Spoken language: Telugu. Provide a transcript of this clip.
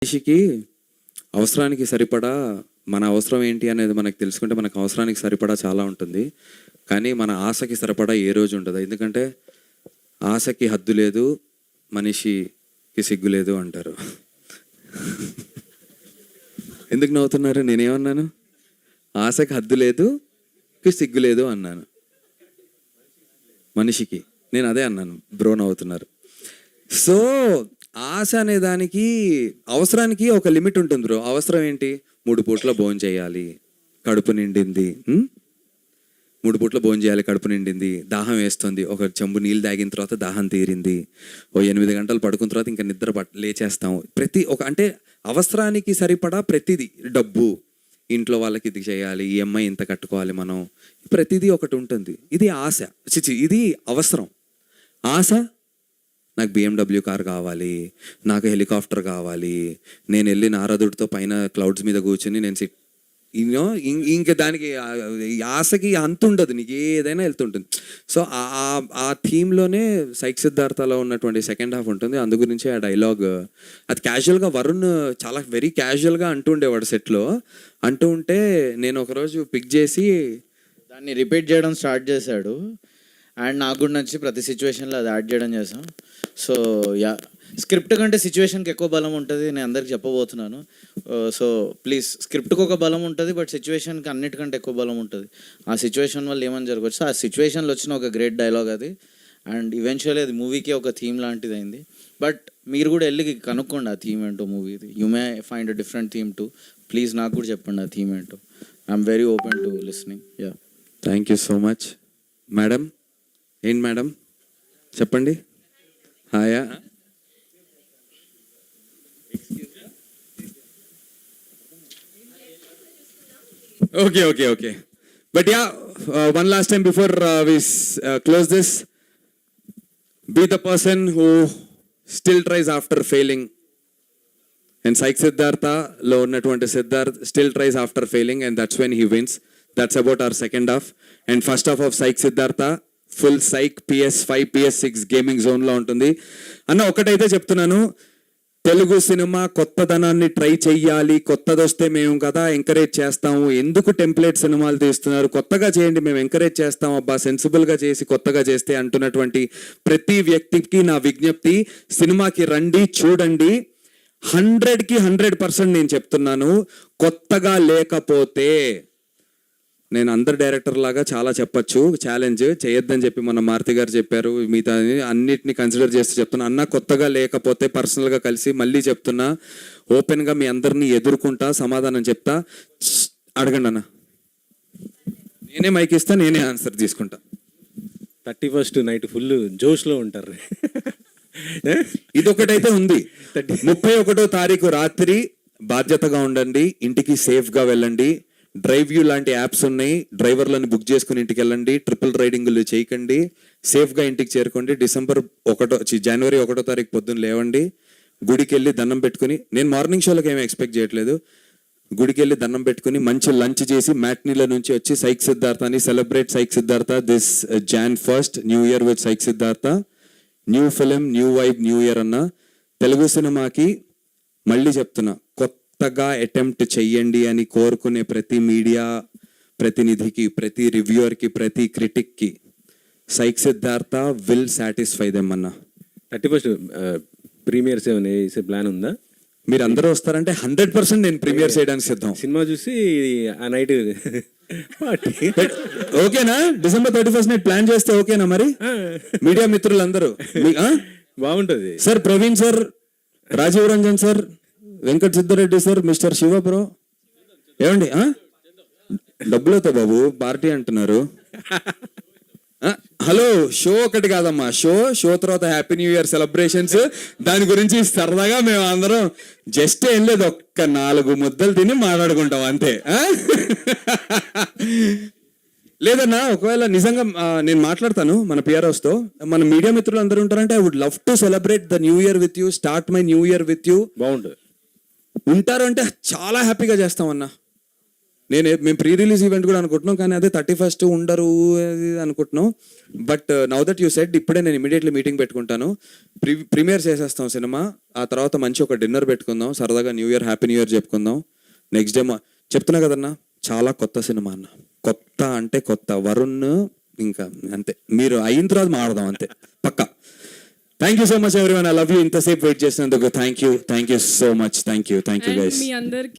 మనిషికి అవసరానికి సరిపడా మన అవసరం ఏంటి అనేది మనకు తెలుసుకుంటే మనకు అవసరానికి సరిపడా చాలా ఉంటుంది. కానీ మన ఆశకి సరిపడా ఏ రోజు ఉండదు. ఎందుకంటే ఆశకి హద్దు లేదు, మనిషికి సిగ్గు లేదు అంటారు. ఎందుకు నవ్వుతున్నారు? నేనేమన్నాను? ఆశకి హద్దు లేదు, సిగ్గు లేదు అన్నాను. మనిషికి నేను అదే అన్నాను. బ్రో నవ్వుతున్నారు. సో ఆశ అనే దానికి, అవసరానికి ఒక లిమిట్ ఉంటుంది బ్రో. అవసరం ఏంటి? 3 పూట్ల భోజనం చేయాలి, కడుపు నిండింది. 3 పూట్ల భోజనం చేయాలి, కడుపు నిండింది. దాహం వేస్తుంది, ఒక చెంబు నీళ్ళు తాగిన తర్వాత దాహం తీరింది. 8 గంటలు పడుకున్న తర్వాత ఇంకా నిద్ర లేచేస్తాం. అంటే అవసరానికి సరిపడా ప్రతిదీ, డబ్బు, ఇంట్లో వాళ్ళకి ఇది చేయాలి, ఈఎంఐ ఇంత కట్టుకోవాలి, మనం ప్రతిదీ ఒకటి ఉంటుంది. ఇది ఆశ, ఇది అవసరం. ఆశ, నాకు BMW కార్ కావాలి, నాకు హెలికాప్టర్ కావాలి, నేను వెళ్ళి నారదుడితో పైన క్లౌడ్స్ మీద కూర్చుని నేను ఇంకా దానికి ఆశకి అంత ఉండదు, నీకు ఏదైనా వెళ్తుంటుంది. సో ఆ థీమ్లోనే సైక్ సిద్ధార్థలో ఉన్నటువంటి సెకండ్ హాఫ్ ఉంటుంది. అందు గురించి ఆ డైలాగ్ అది క్యాజువల్గా వరుణ్ చాలా వెరీ క్యాజువల్గా అంటూ ఉండేవాడు సెట్లో. అంటూ ఉంటే నేను ఒకరోజు పిక్ చేసి దాన్ని రిపీట్ చేయడం స్టార్ట్ చేశాడు. అండ్ నాకు కూడా నచ్చి ప్రతి సిచ్యువేషన్లో అది యాడ్ చేయడం చేసాం. సో యా, స్క్రిప్ట్ కంటే సిచ్యువేషన్కి ఎక్కువ బలం ఉంటుంది, నేను అందరికి చెప్పబోతున్నాను. సో ప్లీజ్, స్క్రిప్ట్కి ఒక బలం ఉంటుంది, బట్ సిచ్యువేషన్కి అన్నిటికంటే ఎక్కువ బలం ఉంటుంది. ఆ సిచ్యువేషన్ వల్ల ఏమని జరగవచ్చు, ఆ సిచ్యువేషన్లో వచ్చిన ఒక గ్రేట్ డైలాగ్ అది. అండ్ ఈవెన్చువల్లీ అది మూవీకి ఒక థీమ్ లాంటిది అయింది. బట్ మీరు కూడా వెళ్ళి కనుక్కోండి ఆ థీమ్ ఏంటో మూవీది. You may find a different theme too. ప్లీజ్ నాకు కూడా చెప్పండి ఆ థీమ్ ఏంటో. I'm very open to listening. Yeah, thank you so much. Madam, ఏంటి మేడం చెప్పండి. Hiya, okay. But yeah, one last time before we close this. Be the person who still tries after failing. And Psych Siddhartha lo unnatuvanti Siddharth still tries after failing, and that's when he wins. That's about our second half. And first half of Psych Siddhartha full psych PS5 PS6 gaming జోన్లో ఉంటుంది. అన్న ఒకటైతే చెప్తున్నాను, తెలుగు సినిమా కొత్తదనాన్ని ట్రై చెయ్యాలి, కొత్తది వస్తే మేము కదా ఎంకరేజ్ చేస్తాము. ఎందుకు టెంప్లెట్ సినిమాలు తీస్తున్నారు? కొత్తగా చేయండి, మేము ఎంకరేజ్ చేస్తాం అబ్బా, సెన్సిబుల్గా చేసి కొత్తగా చేస్తే అంటున్నటువంటి ప్రతి వ్యక్తికి నా విజ్ఞప్తి, సినిమాకి రండి, చూడండి. 100కి 100% నేను చెప్తున్నాను, కొత్తగా లేకపోతే నేను అందరు డైరెక్టర్ లాగా చాలా చెప్పచ్చు, ఛాలెంజ్ చేయొద్దని చెప్పి మన మారుతి గారు చెప్పారు. మిగతా అన్నిటిని కన్సిడర్ చేస్తూ చెప్తున్నా అన్న, కొత్తగా లేకపోతే పర్సనల్గా కలిసి మళ్ళీ చెప్తున్నా, ఓపెన్గా మీ అందరినీ ఎదుర్కొంటా, సమాధానం చెప్తా, అడగండి అన్న. నేనే మైక్ ఇస్తా, నేనే ఆన్సర్ తీసుకుంటా. 31st నైట్ ఫుల్ జోష్లో ఉంటారు. ఇదొకటైతే ఉంది. 31వ తారీఖు రాత్రి బాధ్యతగా ఉండండి, ఇంటికి సేఫ్గా వెళ్ళండి. డ్రైవ్ యూ లాంటి యాప్స్ ఉన్నాయి, డ్రైవర్లను బుక్ చేసుకుని ఇంటికి వెళ్ళండి. ట్రిపుల్ రైడింగ్లు చేయకండి, సేఫ్గా ఇంటికి చేరుకోండి. జనవరి 1వ తారీఖు పొద్దున్న లేవండి, గుడికి వెళ్ళి దండం పెట్టుకుని, నేను మార్నింగ్ షోలకు ఏమీ ఎక్స్పెక్ట్ చేయట్లేదు, గుడికి వెళ్ళి దండం పెట్టుకుని మంచి లంచ్ చేసి మ్యాట్నీల నుంచి వచ్చి psych సిద్ధార్థని celebrate psych Siddhartha this Jan 1st, new year with psych Siddhartha. New film, new vibe, new year అన్న. తెలుగు సినిమాకి మళ్ళీ చెప్తున్నా, కొత్తగా అటెంప్ట్ చెయ్యండి అని కోరుకునే ప్రతి మీడియా ప్రతినిధికి, ప్రతి రివ్యూవర్కి, ప్రతి క్రిటిక్కి psych Siddhartha will satisfy them అన్న. 31st ప్రీమియర్స్ ఏమైనా వేసే ప్లాన్ ఉందా? మీరు అందరూ వస్తారంటే 100% నేను ప్రీమియర్ చేయడానికి సిద్ధం. సినిమా చూసి ఆ నైట్ ఓకేనా? December 31st నైట్ ప్లాన్ చేస్తే ఓకేనా? మరి మీడియా మిత్రులందరూ బాగుంటుంది sir. Praveen sir, Rajiv Ranjan sir, Venkat Siddhareddy sir, mister Shiva bro, ఏమండి డబ్బులతో బాబు పార్టీ అంటున్నారు. హలో, షో ఒకటి కాదమ్మా, షో తర్వాత హ్యాపీ న్యూ ఇయర్ సెలబ్రేషన్స్, దాని గురించి సరదాగా మేము అందరం జస్ట్ ఏం లేదు, ఒక్క 4 ముద్దలు తిని మాట్లాడుకుంటాం అంతే. లేదన్నా, ఒకవేళ నిజంగా నేను మాట్లాడతాను మన PROస్తో, మన మీడియా మిత్రులు అందరూ ఉంటారంటే I would love to celebrate the new year with you, start my new year with you. బాగుంటుంది. ఉంటారు అంటే చాలా హ్యాపీగా చేస్తామన్నా. మేము ప్రీ రిలీజ్ ఈవెంట్ కూడా అనుకుంటున్నాం, కానీ అదే 31st ఉండరు అది అనుకుంటున్నాం. But now that you said, ఇప్పుడే నేను ఇమీడియట్లీ మీటింగ్ పెట్టుకుంటాను. ప్రీమియర్ చేసేస్తాం సినిమా, ఆ తర్వాత మంచి ఒక డిన్నర్ పెట్టుకుందాం, సరదాగా new year happy new year చెప్పుకుందాం. నెక్స్ట్ డే చెప్తున్నా కదన్నా, చాలా కొత్త సినిమా అన్న, కొత్త అంటే కొత్త. వరుణ్ ఇంకా అంతే, మీరు అయిన తర్వాత మాడదాం అంతే పక్కా. Thank you so much everyone, I love you. ఇంతసేపు వెయిట్ చేసినందుకు thank you so much. Thank you And guys. మీ అందరికి